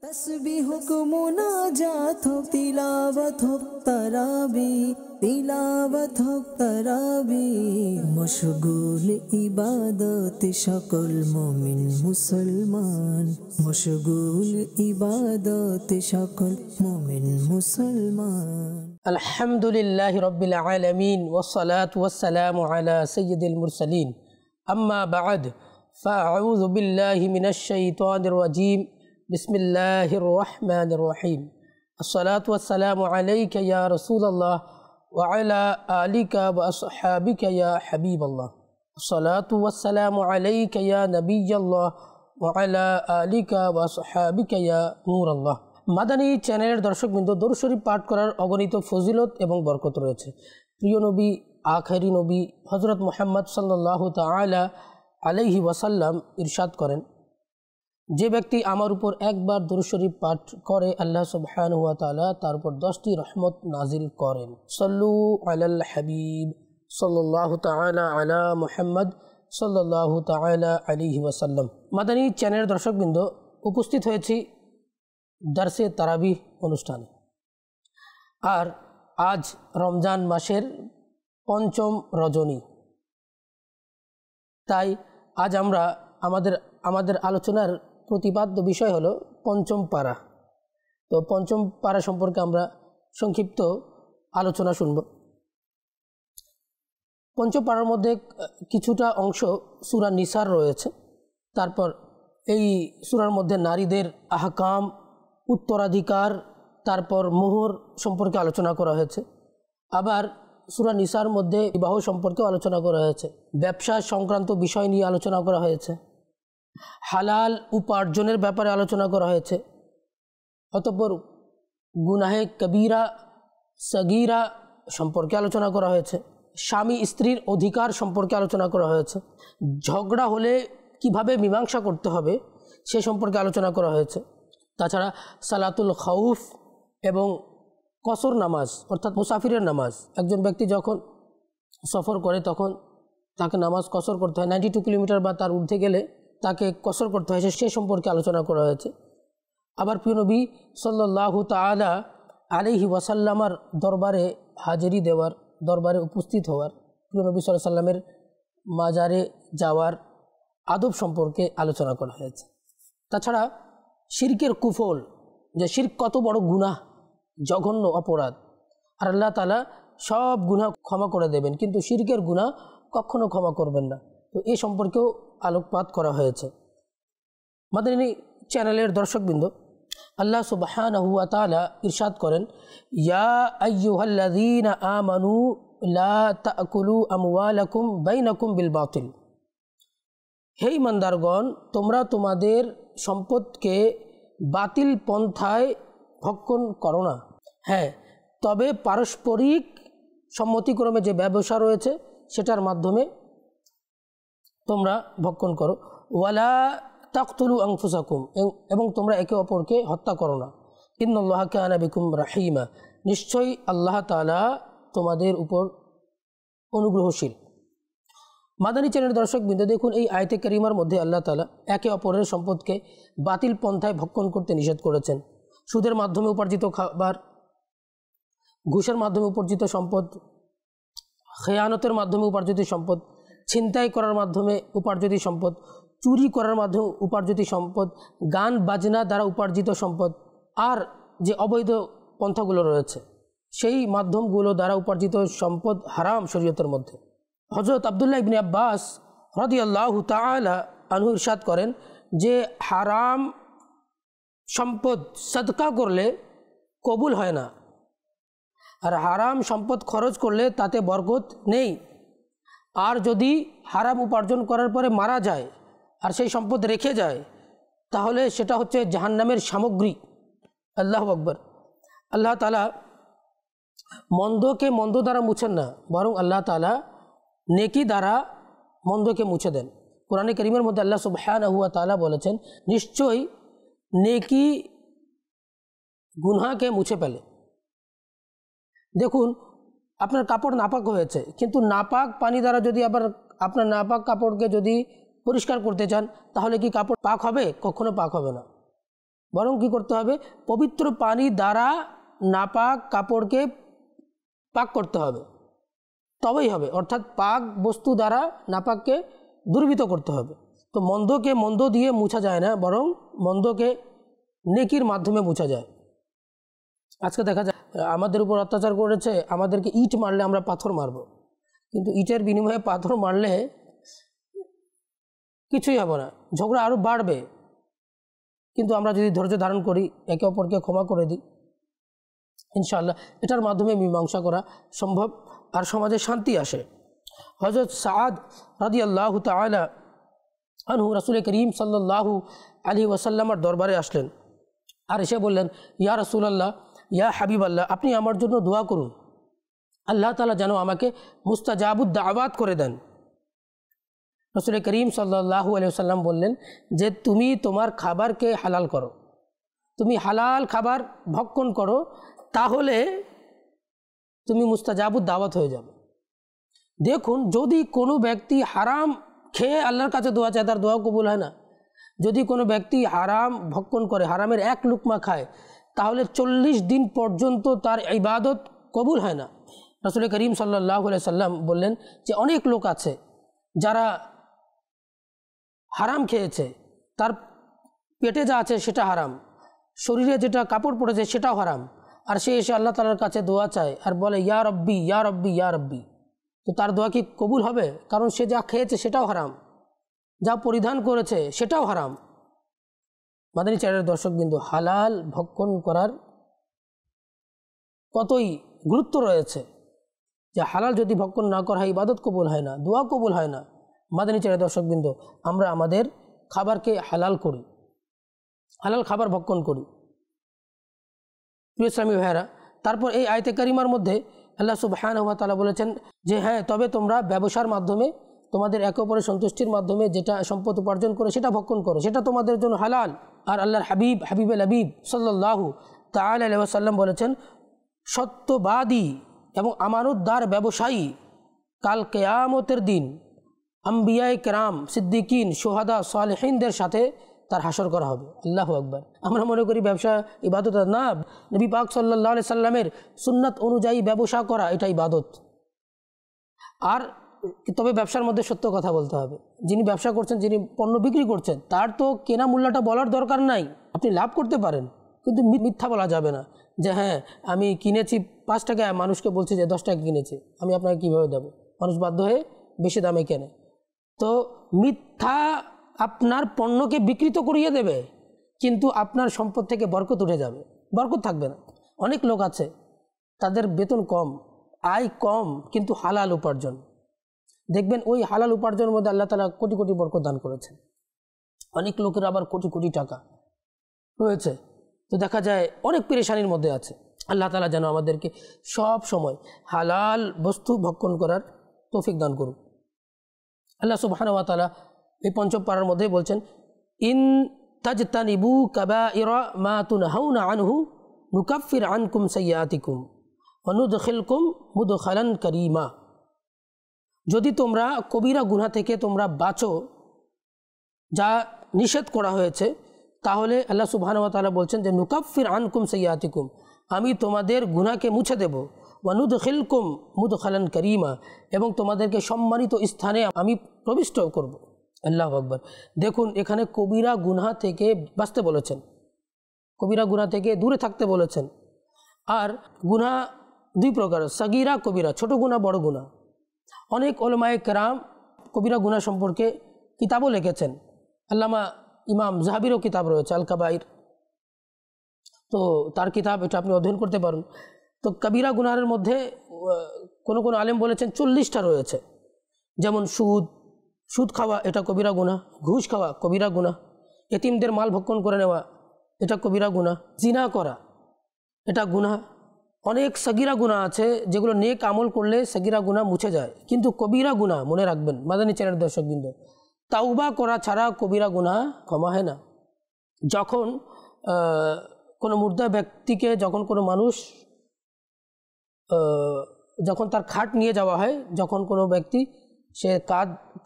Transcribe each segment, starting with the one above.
तस्बीह को मुनाजात हो तिलावत हो तराबी तिलावत हो तराबी मशगूल इबादत शकल मोमिन मुसलमान मशगूल इबादत शकल मोमिन मुसलमान अल्हम्दुलिल्लाहि रब्बिल आलमीन वस्सलातु वस्सलामु अला सय्यिदिल मुरसलीन अम्मा बअद फ़अऊज़ु बिल्लाहि मिनश शैतानिर रजीम बिस्मिल्लाहिर रहमानिर रहीम अस्सलातु वस्सलामु अलैका या रसूलल्लाह व अला आलिका व अस्हाबिका या हबीबल्लाह अस्सलातु वस्सलामु अलैका या नबियल्लाह व अला आलिका व अस्हाबिका या नूरल्लाह। মাদানী চ্যানেলের দর্শকবৃন্দ, দরুদ শরীফ পাঠ করার অগণিত ফজিলত এবং বরকত রয়েছে। প্রিয় নবী আখেরি নবী হযরত মুহাম্মদ সাল্লাল্লাহু তাআলা আলাইহি ওয়াসাল্লাম ইরশাদ করেন, যে ব্যক্তি আমার উপর একবার দরুদ শরীফ পাঠ করে আল্লাহ সুবহানাহু ওয়া তাআলা তার উপর 10টি রহমত নাজিল করেন। সাল্লু আলাল হাবিব সাল্লাল্লাহু তাআলা আলা মুহাম্মদ সাল্লাল্লাহু তাআলা আলাইহি ওয়াসাল্লাম। মাদানী চ্যানেলের দর্শকবৃন্দ, উপস্থিত হয়েছি দারসে তারাবি অনুষ্ঠানে। আর আজ রমজান মাসের পঞ্চম রজনী, তাই আজ আমরা আমাদের আলোচনার প্রতিপাদ্য বিষয় হলো পঞ্চম পারা। তো পঞ্চম পারা সম্পর্কে আমরা সংক্ষিপ্ত আলোচনা শুনব। পঞ্চম পারার মধ্যে কিছুটা অংশ সূরা নিসার রয়েছে। তারপর এই সূরার মধ্যে নারীদের আহকাম, উত্তরাধিকার, তারপর মোহর সম্পর্কে আলোচনা করা হয়েছে। আবার সূরা নিসার মধ্যে বিবাহ সম্পর্কেও আলোচনা করা হয়েছে। ব্যবসা সংক্রান্ত বিষয় নিয়ে আলোচনা করা হয়েছে। হালাল উপার্জনের ব্যাপারে আলোচনা করা হয়েছে। অতঃপর গুনাহে কবিরা সগীরা সম্পর্কে আলোচনা করা হয়েছে। স্বামী স্ত্রীর অধিকার সম্পর্কে আলোচনা করা হয়েছে। ঝগড়া হলে কিভাবে মীমাংসা করতে হবে সে সম্পর্কে আলোচনা করা হয়েছে। তাছাড়া সালাতুল খাউফ এবং কসর নামাজ অর্থাৎ মুসাফিরের নামাজ, একজন ব্যক্তি যখন সফর করে তখন তাকে নামাজ কসর করতে হয়, 92 কিলোমিটার বা তার ঊর্ধ্বে গেলে তাকে কসর করতে হয়, সে সম্পর্কে আলোচনা করা হয়েছে। আবার প্রিয় নবী সাল্লাল্লাহু তাআলা আলাইহি ওয়াসাল্লামার দরবারে হাজিরি দেওয়ার, দরবারে উপস্থিত হওয়ার, প্রিয় নবী সাল্লাল্লাহু আলাইহি ওয়াসাল্লামের মাজারে যাওয়ার আদব সম্পর্কে আলোচনা করা হয়েছে। তাছাড়া শিরকের কুফল, যে শিরক কত বড় গুনাহ, জঘন্য অপরাধ, আর আল্লাহ তাআলা সব গুনাহ ক্ষমা করে দেবেন, কিন্তু শিরকের গুনাহ কখনো ক্ষমা করবেন না। তো এ সম্পর্কেও আলোকপাত করা হয়েছে। মাদানী চ্যানেলের দর্শকবৃন্দ, আল্লাহ সুবহানাহু ওয়া তাআলা ইরশাদ করেন, ইয়া আইয়ুহাল্লাযীনা আমানু লা তাকুলু আমওয়ালাকুম বাইনাকুম বিল বাতিল। হে ঈমানদারগণ, তোমরা তোমাদের সম্পদকে বাতিল পন্থায় ভক্ষণ করো না। হ্যাঁ, তবে পারস্পরিক সম্মতিক্রমে যে ব্যবসা রয়েছে সেটার মাধ্যমে তোমরা ভক্ষণ করো। ওয়ালা তাকতুলু আনফুসাকুম, এবং তোমরা একে অপরকে হত্যা করো না। ইন্নাল্লাহা কানা বিকুম রাহিমা, নিশ্চয়ই আল্লাহ তাআলা তোমাদের উপর অনুগ্রহশীল। মাদানী চ্যানেলের দর্শকবৃন্দ, দেখুন এই আয়াতে কারিমার মধ্যে আল্লাহ তাআলা একে অপরের সম্পদকে বাতিল পন্থায় ভক্ষণ করতে নিষেধ করেছেন। সুদের মাধ্যমে উপার্জিত খাবার, ঘুষের মাধ্যমে উপার্জিত সম্পদ, খেয়ানতের মাধ্যমে উপার্জিত সম্পদ, ছিনতাই করার মাধ্যমে উপার্জিত সম্পদ, চুরি করার মাধ্যমে উপার্জিত সম্পদ, গান বাজনা দ্বারা উপার্জিত সম্পদ, আর যে অবৈধ পন্থাগুলো রয়েছে সেই মাধ্যমগুলো দ্বারা উপার্জিত সম্পদ হারাম শরীয়তের মধ্যে। হযরত আব্দুল্লাহ ইবনে আব্বাস রাদিয়াল্লাহু তাআলা আনহু ইরশাদ করেন যে হারাম সম্পদ সদকা করলে কবুল হয় না, আর হারাম সম্পদ খরচ করলে তাতে বরকত নেই। আর যদি হারাম উপার্জন করার পরে মারা যায় আর সেই সম্পদ রেখে যায় তাহলে সেটা হচ্ছে জাহান্নামের সামগ্রী। আল্লাহু আকবার। আল্লাহ তাআলা মন্দকে মন্দ দ্বারা মুছেন না, বরং আল্লাহ তাআলা নেকি দ্বারা মন্দকে মুছে দেন। কোরআনে কারীমের মধ্যে আল্লাহ সুবহানাহু ওয়া তাআলা বলেছেন, নিশ্চয়ই নেকি গুনাহকে মুছে ফেলে। দেখুন, আপনার কাপড় নাপাক হয়েছে, কিন্তু নাপাক পানি দ্বারা যদি আবার আপনার নাপাক কাপড়কে যদি পরিষ্কার করতে চান তাহলে কি কাপড় পাক হবে? কখনো পাক হবে না। বরং কী করতে হবে, পবিত্র পানি দ্বারা নাপাক কাপড়কে পাক করতে হবে, তবেই হবে। অর্থাৎ পাক বস্তু দ্বারা নাপাককে দুর্বৃত করতে হবে। তো মন্দকে মন্দ দিয়ে মুছা যায় না, বরং মন্দকে নেকির মাধ্যমে মুছা যায়। আজকে দেখা যায় আমাদের উপর অত্যাচার করেছে, আমাদেরকে ইট মারলে আমরা পাথর মারব, কিন্তু ইটের বিনিময়ে পাথর মারলে কিছুই হবে না, ঝগড়া আরও বাড়বে। কিন্তু আমরা যদি ধৈর্য ধারণ করি, একে অপরকে ক্ষমা করে দিই, ইনশাআল্লাহ এটার মাধ্যমে মীমাংসা করা সম্ভব, আর সমাজে শান্তি আসে। হযরত সাদ রাদিয়াল্লাহু তাআলা আনহু রাসূল করিম সাল্লাল্লাহু আলাইহি ওয়াসাল্লামের দরবারে আসলেন, আর এসে বললেন, ইয়া রাসূলুল্লাহ, ইয়া হাবিবাল্লাহ, আপনি আমার জন্য দোয়া করুন, আল্লাহ তাআলা যেন আমাকে মুস্তাজাবুদ দাওয়াত করে দেন। রাসূল করিম সাল্লাল্লাহু আলাইহি ওয়াসাল্লাম বললেন যে তুমি তোমার খাবারকে হালাল করো, তুমি হালাল খাবার ভক্ষণ করো, তাহলে তুমি মুস্তাজাবুদ দাওয়াত হয়ে যাবে। দেখুন, যদি কোনো ব্যক্তি হারাম খেয়ে আল্লাহর কাছে দোয়া চায়, তার দোয়া কবুল হয় না। যদি কোনো ব্যক্তি হারাম ভক্ষণ করে, হারামের এক লুকমা খায়, তাহলে 40 দিন পর্যন্ত তার ইবাদত কবুল হয় না। রাসূল করিম সাল্লাল্লাহু আলাইহি সাল্লাম বললেন যে অনেক লোক আছে যারা হারাম খেয়েছে, তার পেটে যা আছে সেটা হারাম, শরীরে যেটা কাপড় পড়েছে সেটাও হারাম, আর সে এসে আল্লাহ তাআলার কাছে দোয়া চায় আর বলে ইয়া রব্বি ইয়া রব্বি ইয়া রব্বি, তো তার দোয়া কি কবুল হবে? কারণ সে যা খেয়েছে সেটাও হারাম, যা পরিধান করেছে সেটাও হারাম। মাদানী চ্যানেলের দর্শকবৃন্দ, হালাল ভক্ষণ করার কতই গুরুত্ব রয়েছে, যে হালাল যদি ভক্ষণ না করা হয় ইবাদত কবুল হয় না, দোয়া কবুল হয় না। মাদানী চ্যানেলের দর্শকবৃন্দ, আমরা আমাদের খাবারকে হালাল করি, হালাল খাবার ভক্ষণ করি, প্রিয় ইসলামী ভাইয়েরা। তারপর এই আয়াতে কারিমার মধ্যে আল্লাহ সুবহানাহু ওয়া তাআলা বলেছেন যে হ্যাঁ, তবে তোমরা ব্যবসার মাধ্যমে, তোমাদের একে অপরের সন্তুষ্টির মাধ্যমে যেটা সম্পদ উপার্জন করে সেটা ভক্ষণ করো, সেটা তোমাদের জন্য হালাল। আর আল্লাহর হাবিবুল হাবিব সাল্লাল্লাহু তাআলা আলাইহি ওয়াসাল্লাম বলেছেন, সত্যবাদী এবং আমানতদার ব্যবসায়ী কাল কিয়ামতের দিন আম্বিয়ায়ে কেরাম, সিদ্দিকিন, শুহাদা, সালেহিনদের সাথে তার হাসর করা হবে। আল্লাহু আকবার। আমরা মনে করি ব্যবসা ইবাদত না, নবী পাক সাল্লাল্লাহু আলাইহি সাল্লামের সুন্নাত অনুযায়ী ব্যবসা করা এটা ইবাদত। আর তবে ব্যবসার মধ্যে সত্য কথা বলতে হবে। যিনি ব্যবসা করছেন, যিনি পণ্য বিক্রি করছেন, তার তো কেনা মূল্যটা বলার দরকার নাই, আপনি লাভ করতে পারেন, কিন্তু মিথ্যা বলা যাবে না যে হ্যাঁ আমি কিনেছি 5 টাকায়, মানুষকে বলছি যে 10 টাকা কিনেছি, আমি আপনাকে কীভাবে দেবো? মানুষ বাধ্য হয়ে বেশি দামে কেনে। তো মিথ্যা আপনার পণ্যকে বিকৃত করিয়ে দেবে, কিন্তু আপনার সম্পদ থেকে বরকত উঠে যাবে, বরকত থাকবে না। অনেক লোক আছে তাদের বেতন কম, আয় কম, কিন্তু হালাল উপার্জন, দেখবেন ওই হালাল উপার্জনের মধ্যে আল্লাহ তাআলা কোটি কোটি বরকত দান করেছেন। অনেক লোকের আবার কোটি কোটি টাকা রয়েছে, তো দেখা যায় অনেক পেরেশানির মধ্যে আছে। আল্লাহ তাআলা যেন আমাদেরকে সব সময় হালাল বস্তু ভক্ষণ করার তৌফিক দান করুন। আল্লাহ সুবহানাহু ওয়া তাআলা এই পঞ্চম পারার মধ্যে বলছেন, ইন তাজতানিবু কাবাইরা মা তুনহাউনা আনহু নুকাফির আনকুম সাইয়্যাতিকুম ওয়া নুদখিলকুম মুদখালান কারীমা। যদি তোমরা কবিরা গুনাহ থেকে তোমরা বাঁচো, যা নিষেধ করা হয়েছে, তাহলে আল্লাহ সুবহানাহু ওয়া তাআলা বলছেন যে নুকাফির আনকুম সাইয়্যাতিকুম, আমি তোমাদের গুনাহকে মুছে দেব, ওয়া নুদখিলকুম মুদখালান কারীমা, এবং তোমাদেরকে সম্মানিত স্থানে আমি প্রবিষ্ট করব। আল্লাহু আকবার। দেখুন, এখানে কবিরা গুনাহ থেকে বাঁচতে বলেছেন, কবিরা গুনাহ থেকে দূরে থাকতে বলেছেন। আর গুনাহ 2 প্রকার, সাগীরা, কবিরা, ছোট গুনাহ, বড় গুনাহ। অনেক উলামায়ে কেরাম কবিরা গুনাহ সম্পর্কে কিতাবও লিখেছেন। আল্লামা ইমাম যাহাবিরও কিতাব রয়েছে আল কাবাইর, তো তার কিতাব এটা আপনি অধ্যয়ন করতে পারেন। তো কবিরা গুনাহের মধ্যে কোনো আলেম বলেছেন 40টা রয়েছে, যেমন সুদ খাওয়া এটা কবিরা গুনাহ, ঘুষ খাওয়া কবিরা গুনাহ, এতিমদের মাল ভক্ষণ করে নেওয়া এটা কবিরা গুনাহ, জিনা করা এটা গুনাহ। অনেক সগীরা গুনাহ আছে যেগুলো নেক আমল করলে সগীরা গুনাহ মুছে যায়, কিন্তু কবিরা গুনাহ মনে রাখবেন মাদানী চ্যানেলের দর্শকবৃন্দ, তাওবা করা ছাড়া কবিরা গুনাহ ক্ষমা হয় না। যখন কোনো মুর্দা ব্যক্তিকে, যখন কোনো মানুষ যখন তার খাট নিয়ে যাওয়া হয়, যখন কোনো ব্যক্তি সে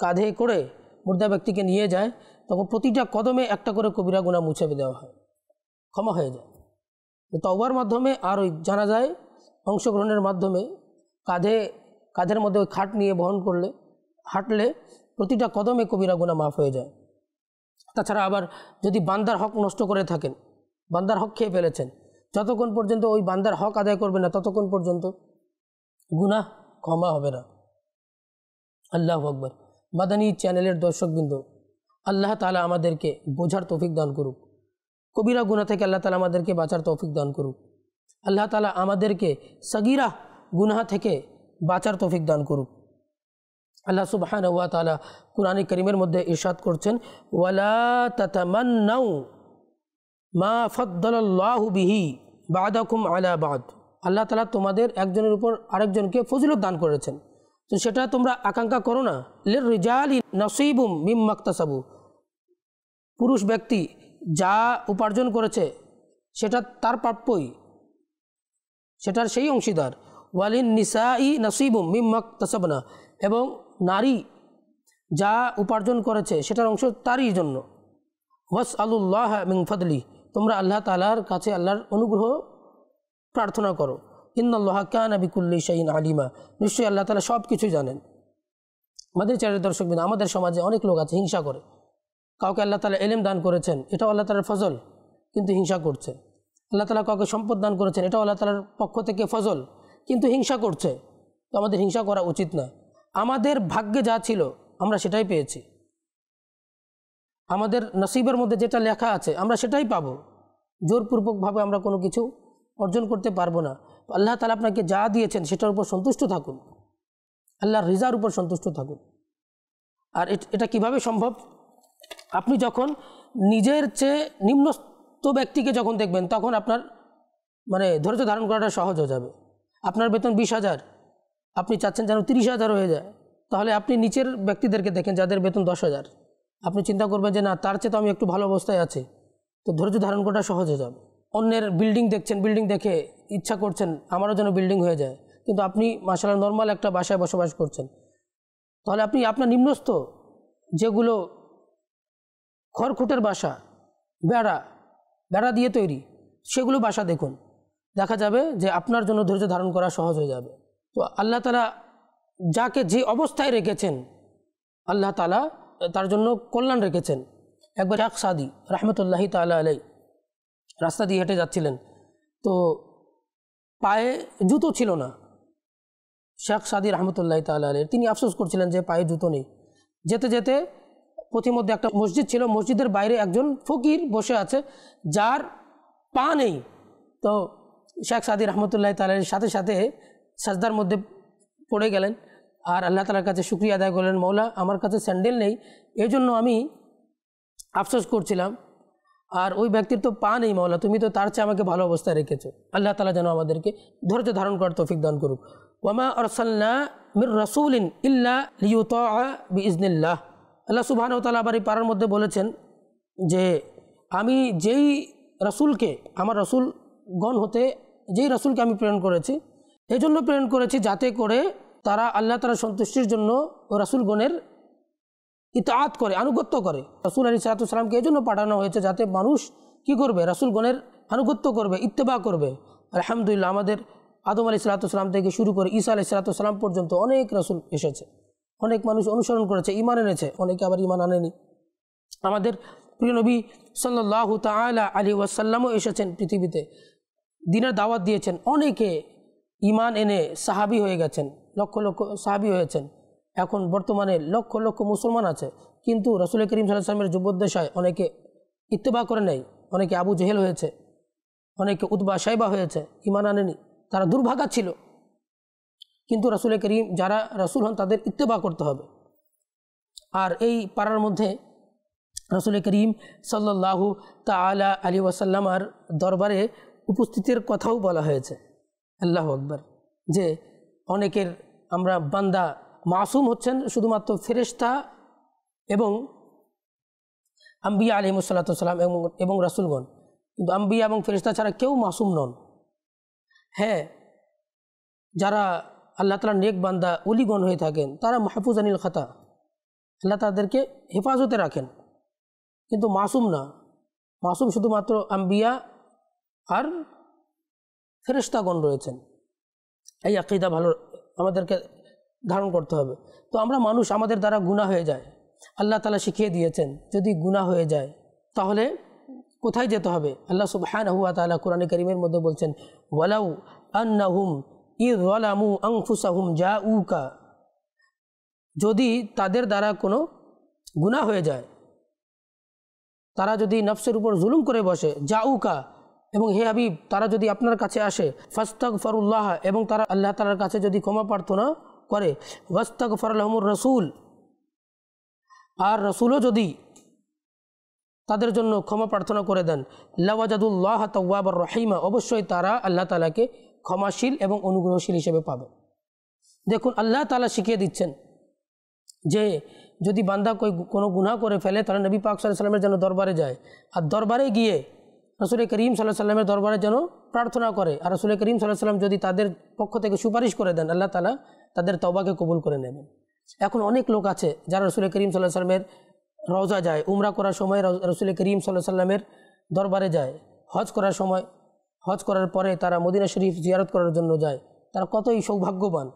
কাঁধে করে মুর্দা ব্যক্তিকে নিয়ে যায়, তখন প্রতিটা কদমে একটা করে কবিরা গুনাহ মুছে দেওয়া হয়। ক্ষমা হয়ে যায়। তওবার মাধ্যমে আর ওই জানাজায় অংশগ্রহণের মাধ্যমে কাঁধের মধ্যে ওই খাট নিয়ে বহন করলে হাঁটলে প্রতিটা কদমে কবিরা গুনাহ মাফ হয়ে যায়। তাছাড়া আবার যদি বান্দার হক নষ্ট করে থাকেন, বান্দার হক খেয়ে ফেলেছেন, যতক্ষণ পর্যন্ত ওই বান্দার হক আদায় করবে না ততক্ষণ পর্যন্ত গুনাহ ক্ষমা হবে না। আল্লাহু আকবার। মাদানী চ্যানেলের দর্শকবৃন্দ, আল্লাহ তাআলা আমাদেরকে বোঝার তৌফিক দান করুক, কবিরা গুনাহ থেকে আল্লাহ তাআলা আমাদেরকে বাঁচার তৌফিক দান করুক। আল্লাহ তাআলা আমাদেরকে সগীরা গুনাহ থেকে বাঁচার তৌফিক দান করুক। আল্লাহ সুবহানাহু ওয়া তাআলা কুরআনে কারীমের মধ্যে ইরশাদ করছেন, ওয়ালা তাতামান্নাউ মা ফাদ্দালাল্লাহু বিহি বা'দাকুম আলা বা'দ। আল্লাহ তাআলা তোমাদের একজনের উপর আরেকজনকে ফজিলত দান করেছেন, তো সেটা তোমরা আকাঙ্ক্ষা করো না। লিররিজালি নসীবুম মিম্মা ইকতাসাবু, পুরুষ ব্যক্তি যা উপার্জন করেছে সেটা তার প্রাপ্যই, সেটার সেই অংশীদার। ওয়ালিন নিসাই নসীবুম মিম্মা ইকতাসাবনা, এবং নারী যা উপার্জন করেছে সেটার অংশ তারই জন্য। ওয়াসআলুল্লাহ মিন ফাদলি, তোমরা আল্লাহ তাআলার কাছে আল্লাহর অনুগ্রহ প্রার্থনা করো। ইন্নাল্লাহা কানা বিকুল্লি শাইইন আলিমা, নিশ্চয়ই আল্লাহ তাআলা সব কিছুই জানেন। আমাদের চ্যানেলের দর্শকবৃন্দ, আমাদের সমাজে অনেক লোক আছে হিংসা করে। কাউকে আল্লাহ তাআলা ইলম দান করেছেন, এটাও আল্লাহ তাআলার ফজল, কিন্তু হিংসা করছে। আল্লাহ তাআলা কাউকে সম্পদ দান করেছেন, এটাও আল্লাহ তাআলার পক্ষ থেকে ফজল, কিন্তু হিংসা করছে। তো আমাদের হিংসা করা উচিত না। আমাদের ভাগ্যে যা ছিল আমরা সেটাই পেয়েছি, আমাদের নসিবের মধ্যে যেটা লেখা আছে আমরা সেটাই পাবো। জোরপূর্বকভাবে আমরা কোনো কিছু অর্জন করতে পারবো না। আল্লাহ তাআলা আপনাকে যা দিয়েছেন সেটার উপর সন্তুষ্ট থাকুন, আল্লাহর রিজার উপর সন্তুষ্ট থাকুন। আর এটা কিভাবে সম্ভব? আপনি যখন নিজের চেয়ে নিম্নস্থ ব্যক্তিকে যখন দেখবেন তখন আপনার ধৈর্য ধারণ করাটা সহজ হয়ে যাবে। আপনার বেতন 20,000, আপনি চাচ্ছেন যেন 30,000 হয়ে যায়, তাহলে আপনি নিচের ব্যক্তিদেরকে দেখেন যাদের বেতন 10,000, আপনি চিন্তা করবেন যে না, তার চেয়ে তো আমি একটু ভালো অবস্থায় আছি, তো ধৈর্য ধারণ করাটা সহজ হয়ে যাবে। অন্যের বিল্ডিং দেখছেন, বিল্ডিং দেখে ইচ্ছা করছেন আমারও যেন বিল্ডিং হয়ে যায়, কিন্তু আপনি মাশাআল্লাহ নর্মাল একটা বাসায় বসবাস করছেন, তাহলে আপনি আপনার নিম্নস্থ যেগুলো খড়কুটের বাসা, বেড়া দিয়ে তৈরি, সেগুলো বাসা দেখুন, দেখা যাবে যে আপনার জন্য ধৈর্য ধারণ করা সহজ হয়ে যাবে। তো আল্লাহ তাআলা যাকে যে অবস্থায় রেখেছেন আল্লাহ তাআলা তার জন্য কল্যাণ রেখেছেন। একবার শেখ সাদি রহমতুল্লাহি তাআলা আলাইহি রাস্তা দিয়ে হেঁটে যাচ্ছিলেন, তো পায়ে জুতো ছিল না। শেখ সাদি রহমতুল্লাহি তাআলা আলাইহি তিনি আফসোস করছিলেন যে পায়ে জুতো নেই। যেতে যেতে পথিমধ্যে একটা মসজিদ ছিল, মসজিদের বাইরে একজন ফকির বসে আছে যার পা নেই। তো শেখ সাদি রহমতুল্লাহি তাআলা সাথে সাথে সাজদার মধ্যে পড়ে গেলেন আর আল্লাহ তাআলার কাছে শুকরিয়া আদায় করলেন, মওলা আমার কাছে স্যান্ডেল নেই, এই জন্য আমি আফসোস করছিলাম, আর ওই ব্যক্তির তো পা নেই, মওলা তুমি তো তার চেয়ে আমাকে ভালো অবস্থায় রেখেছো। আল্লাহ তাআলা যেন আমাদেরকে ধৈর্য ধারণ করার তৌফিক দান করুক। ওয়ামা আরসালনা মির রাসূলিন ইল্লা লিইউতাআ বিইজনিল্লাহ। আল্লাহ সুবহানাহু ওয়া তাআলা আবার এই পারার মধ্যে বলেছেন যে আমি যেই রাসূলকে, আমার রাসূলগণ হতে যেই রাসূলকে আমি প্রেরণ করেছি, এই জন্য প্রেরণ করেছি যাতে করে তারা আল্লাহ তাআলার সন্তুষ্টির জন্য ও রাসূলগণের ইতাআত করে, আনুগত্য করে। রাসূল আলাইহিস সালাতু ওয়াস সালামকে এই জন্য পাঠানো হয়েছে যাতে মানুষ কি করবে, রাসূলগণের আনুগত্য করবে, ইত্তেবা করবে। আলহামদুলিল্লাহ, আমাদের আদম আলাইহিস সালাতু ওয়াস সালাম থেকে শুরু করে ঈসা আলাইহিস সালাতু ওয়াস সালাম পর্যন্ত অনেক রাসূল এসেছে, অনেক মানুষ অনুসরণ করেছে, ঈমান এনেছে, অনেকে আবার ঈমান আনেনি। আমাদের প্রিয় নবী সাল্লাল্লাহু তাআলা আলাইহি ওয়াসাল্লামও এসেছেন পৃথিবীতে, দ্বীনের দাওয়াত দিয়েছেন, অনেকে ঈমান এনে সাহাবী হয়ে গেছেন, লক্ষ লক্ষ সাহাবী হয়েছেন। এখন বর্তমানে লক্ষ লক্ষ মুসলমান আছে, কিন্তু রাসূল করিম সাল্লাল্লাহু আলাইহি ওয়াসাল্লামের যুবোদ্দেশায় অনেকে ইত্তেবা করে নেয়, অনেকে আবু জেহেল হয়েছে, অনেকে উতবা শাইবা হয়েছে, ঈমান আনেনি, তারা দুর্ভাগা ছিল। কিন্তু রাসূল করিম, যারা রাসূল হন তাদের ইত্তেবা করতে হবে। আর এই পাড়ার মধ্যে রাসূল করিম সাল্লাল্লাহু তাআলা আলাইহি ওয়াসাল্লামের দরবারে উপস্থিতির কথাও বলা হয়েছে। আল্লাহু আকবার। যে অনেকের আমরা বান্দা মাসুম হচ্ছেন শুধুমাত্র ফেরেশতা এবং আম্বিয়া আলাইহিস সালাতু ওয়াস সালাম এবং রাসূলগণ, কিন্তু আম্বিয়া এবং ফেরেশতা ছাড়া কেউ মাসুম নন। হ্যাঁ, যারা আল্লাহ তাআলার নেক বান্দা ওলিগণ হয়ে থাকেন তারা মাহফুজ আনিল খাতা, আল্লাহ তাদেরকে হেফাজতে রাখেন, কিন্তু মাসুম না। মাসুম শুধুমাত্র আম্বিয়া আর ফেরেশতাগণ রয়েছেন। এই আকীদা ভালো আমাদেরকে ধারণ করতে হবে। তো আমরা মানুষ, আমাদের দ্বারা গুনাহ হয়ে যায়, আল্লাহ তাআলা শিখিয়ে দিয়েছেন যদি গুনাহ হয়ে যায় তাহলে কোথায় যেতে হবে। আল্লাহ সুবহানাহু ওয়া তাআলা কোরআনে কারীমের মধ্যে বলছেন, ওয়ালাউ আন্নাহুম ইয যালামু আনফুসাহুম জাউকা, যদি তাদের দ্বারা কোনো গুনাহ হয়ে যায়, তারা যদি নফসের উপর জুলুম করে বসে, জাউকা, এবং হে হাবিব তারা যদি আপনার কাছে আসে, ফাস্তাগফিরুল্লাহ, এবং তারা আল্লাহ তাআলার কাছে যদি ক্ষমা প্রার্থনা করে, ওয়াস্তাগফার লাহুমুর রাসূল, আর রাসূলও যদি তাদের জন্য ক্ষমা প্রার্থনা করে দেন, লাওয়াজাদুল্লাহ তাওয়াবার রহিমা, অবশ্যই তারা আল্লাহ তাআলাকে ক্ষমাশীল এবং অনুগ্রহশীল হিসেবে পাবে। দেখুন আল্লাহ তাআলা শিখিয়ে দিচ্ছেন যে যদি বান্দা কোনো গুনাহ করে ফেলে তাহলে নবী পাক সাল্লাল্লাহু আলাইহি ওয়াসাল্লামের যেন দরবারে যায়, আর দরবারে গিয়ে রাসূল করিম সাল্লাল্লাহু আলাইহি ওয়াসাল্লামের দরবারে যেন প্রার্থনা করে, আর রাসূল করিম সাল্লাল্লাহু আলাইহি ওয়াসাল্লাম যদি তাদের পক্ষ থেকে সুপারিশ করে দেন, আল্লাহ তাআলা তাদের তওবাকে কবুল করে নেবেন। এখন অনেক লোক আছে যারা রাসূল করিম সাল্লাল্লাহু আলাইহি ওয়াসাল্লামের রওজা যায়, উমরা করার সময় রাসূল করিম সাল্লাল্লাহু আলাইহি ওয়াসাল্লামের দরবারে যায়, হজ করার সময়, হজ করার পরে তারা মদিনা শরীফ জিয়ারত করার জন্য যায়, তারা কতই সৌভাগ্যবান।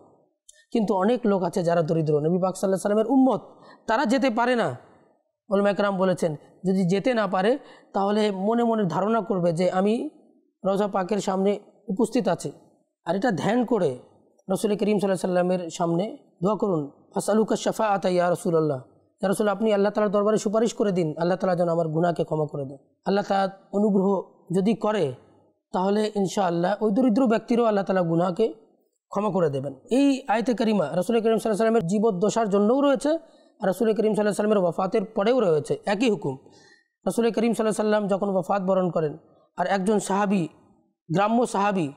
কিন্তু অনেক লোক আছে যারা দরিদ্র, নবী পাক সাল্লাল্লাহু আলাইহি ওয়াসাল্লামের উম্মত, তারা যেতে পারে না। উলামা একরাম বলেছেন যদি যেতে না পারে তাহলে মনে মনে ধারণা করবে যে আমি রওজা পাকের সামনে উপস্থিত আছি, আর এটা ধ্যান করে রাসূল করিম সাল্লাল্লাহু আলাইহি ওয়াসাল্লামের সামনে দোয়া করুন, আসআলুকা শাফাআতা ইয়া রাসূলুল্লাহ, ইয়া রাসূল আপনি আল্লাহ তাআলার দরবারে সুপারিশ করে দিন, আল্লাহ তাআলা যেন আমার গুনাহকে ক্ষমা করে দেন। আল্লাহ তাআলা অনুগ্রহ যদি করে তাহলে ইনশাআল্লাহ ওই দরিদ্র ব্যক্তিরও আল্লাহ তাআলা গুনাহকে ক্ষমা করে দেবেন। এই আয়াতে কারিমা রাসূল করিম সাল্লাল্লাহু আলাইহি ওয়াসাল্লামের জীবদ্দশার জন্যও রয়েছে, আর রাসূল করিম সাল্লাল্লাহু আলাইহি ওয়াসাল্লামের ওয়াফাতের পরেও রয়েছে একই হুকুম। রাসূল করিম সাল্লাল্লাহু আলাইহি ওয়াসাল্লাম যখন ওয়াফাত বরণ করেন, আর একজন সাহাবী, গ্রাম্য সাহাবী,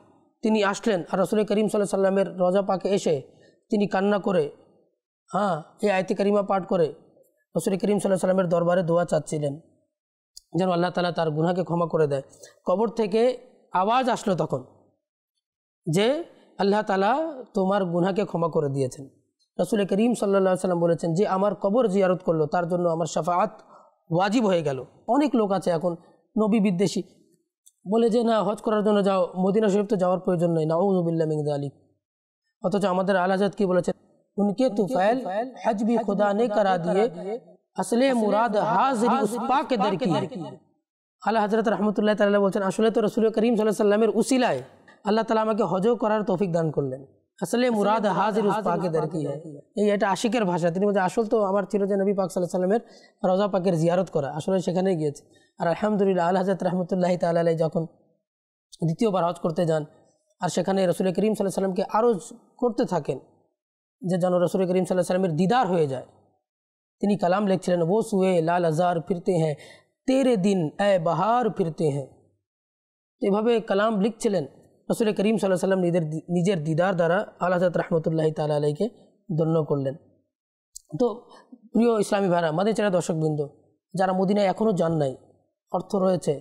তিনি আসলেন আর রাসূল করিম সাল্লাল্লাহু আলাইহি ওয়াসাল্লামের রওজা পাকে এসে তিনি কান্না করে, এই আয়াতে কারিমা পাঠ করে রাসূল করিম সাল্লাল্লাহু আলাইহি ওয়াসাল্লামের দরবারে দোয়া চাচ্ছিলেন যেন আল্লাহ তাআলা তার গুনাহকে ক্ষমা করে দেয়। কবর থেকে আওয়াজ আসলো তখন যে আল্লাহ তাআলা তোমার গুনাহকে ক্ষমা করে দিয়েছেন। রাসূল করিম সাল্লাল্লাহু আলাইহি ওয়াসাল্লাম বলেছেন যে আমার কবর জিয়ারত করলো তার জন্য আমার শাফাআত ওয়াজিব হয়ে গেল। অনেক লোক আছে এখন নবী বিদ্বেষী, বলে যে না হজ করার জন্য যাও, মদিনা শরীফ তো যাওয়ার প্রয়োজন নেই, নাউযু বিল্লাহি মিন যালিক। অথচ আমাদের আলা হযরত কি বলেছেন, উনকে তুফাইল হজ भी खुदा ने करा दिए, আসলে মুরাদ হাজিরি উস পাক দর কি। আলা হযরত রাহমাতুল্লাহি তাআলা বলছেন আসলে তো রাসূল করিম সাল্লাল্লাহু আলাইহি ওয়াসাল্লামের উসিলায় আল্লাহ তাআলা আমাকে হজ করার তৌফিক দান করলেন। আসলে মুরাদ হাজির উস পাকে দর কি। এটা আশিকের ভাষা। তিনি বলছেন আসল তো আমার ছিল যে নবী পাক সাল্লাল্লাহু আলাইহি ওয়াসাল্লামের রওজা পাকের জিয়ারত করা, আসলে সেখানেই গিয়েছে। আর আলহামদুলিল্লাহ আলা হযরত রাহমাতুল্লাহি তাআলা আলাইহি যখন দ্বিতীয়বার হজ করতে যান আর সেখানে রাসূল করিম সাল্লাল্লাহু আলাইহি ওয়াসাল্লামকে আরজ করতে থাকেন যে যেন রাসূল করিম সাল্লাল্লাহু আলাইহি ওয়াসাল্লামের দিদার হয়ে যায়, তিনি কালাম লিখছিলেন, वो सुए लाल हजार फिरते हैं तेरे दिन ए बहार फिरते हैं। এভাবে কালাম লিখছিলেন রাসূল করিম সাল্লাল্লাহু আলাইহি ওয়াসাল্লাম নিজের দিদার দ্বারা আলা হযরত রাহমাতুল্লাহি তাআলা আলাইহিকে ধন্য করলেন। তো প্রিয় ইসলামী ভাইরা, আমাদের যারা দর্শকবৃন্দ যারা মদিনায় এখনও যান নাই, অর্থ রয়েছে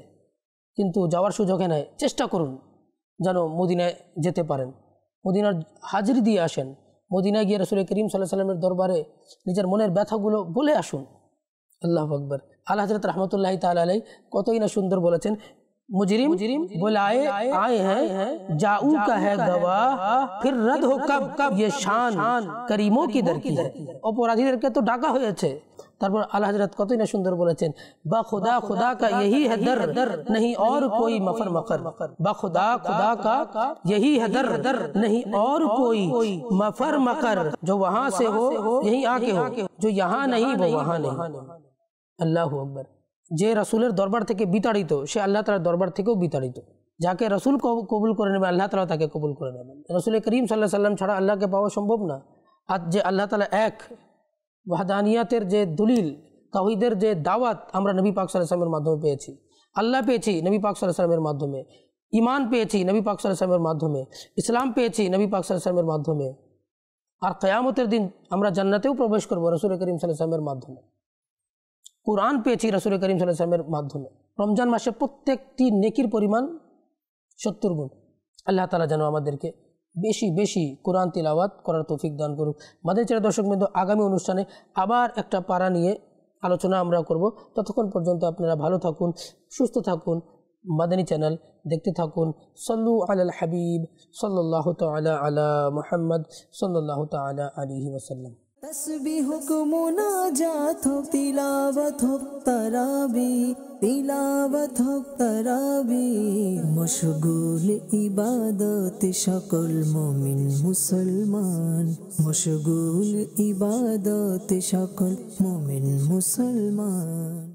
কিন্তু যাওয়ার সুযোগ নাই, চেষ্টা করুন যেন মদিনায় যেতে পারেন, মদিনার হাজিরি দিয়ে আসেন, মদিনায় গিয়ে রাসূল করিম সাল্লাল্লাহু আলাইহি ওয়াসাল্লামের দরবারে নিজের মনের ব্যথাগুলো বলে আসুন। আল্লাহু আকবার। আলা হযরত রাহমাতুল্লাহি তাআলা আলাইহি কতই না সুন্দর বলেছেন, मुजरिम बुलाए आए हैं जाऊ का है गवाह फिर रद्द हो कब कब ये शान करीमों की दर की है। অপরাধীদেরকে তো ডাকা হয়েছে, তারপর আলা হযরত কতই না সুন্দর বলেছেন, বা खुदा खुदा का यही है दर नहीं और कोई मफर मकर, बा खुदा खुदा का यही है दर नहीं और कोई मफर मकर, जो वहां से हो यही आके हो, जो यहाँ नहीं वो वहां नहीं। আল্লাহু আকবার। যে রাসূলের দরবার থেকে বিতাড়িত সে আল্লাহ তাআলার দরবার থেকেও বিতাড়িত। যাকে রাসূল কবুল করে নেবে আল্লাহ তাআলা তাকে কবুল করে নেবেন। রাসূল করিম সাল্লাল্লাহু আলাইহি ওয়াসাল্লাম ছাড়া আল্লাহকে পাওয়া সম্ভব না। আর যে আল্লাহ তাআলা এক, ওয়াহদানিয়াতের যে দলিল, তাওহীদের যে দাওয়াত আমরা নবী পাক সাল্লাল্লাহু আলাইহি ওয়াসাল্লামের মাধ্যমে পেয়েছি, আল্লাহ পেয়েছি নবী পাক সাল্লাল্লাহু আলাইহি ওয়াসাল্লামের মাধ্যমে, ঈমান পেয়েছি নবী পাক সাল্লাল্লাহু আলাইহি ওয়াসাল্লামের মাধ্যমে, ইসলাম পেয়েছি নবী পাক সাল্লাল্লাহু আলাইহি ওয়াসাল্লামের মাধ্যমে, আর কিয়ামতের দিন আমরা জান্নাতেও প্রবেশ করব রাসূল করিম সাল্লাল্লাহু আলাইহি ওয়াসাল্লামের মাধ্যমে। কোরআন পেয়েছি রাসূল করিম সাল্লাল্লাহু আলাইহি ওয়াসাল্লামের মাধ্যমে। রমজান মাসে প্রত্যেকটি নেকির পরিমাণ 70 গুণ। আল্লাহ তাআলা যেন আমাদেরকে বেশি বেশি কোরআন তিলাওয়াত করার তৌফিক দান করুক। আমাদের যারা দর্শকবৃন্দ, আগামী অনুষ্ঠানে আবার একটা পারা নিয়ে আলোচনা আমরা করব। ততক্ষণ পর্যন্ত আপনারা ভালো থাকুন, সুস্থ থাকুন, মাদানী চ্যানেল দেখতে থাকুন। সল্লু আলাল হাবিব সাল্লাল্লাহু তাআলা আলা মুহাম্মদ সাল্লাল্লাহু তাআলা আলাইহি ওয়াসাল্লাম। तस्बीह को मुनाजात हो तिलावत हो तराबी तिलावत हो तराबी मशगूल इबादत शकल मोमिन मुसलमान मशगूल इबादत शकल मोमिन मुसलमान।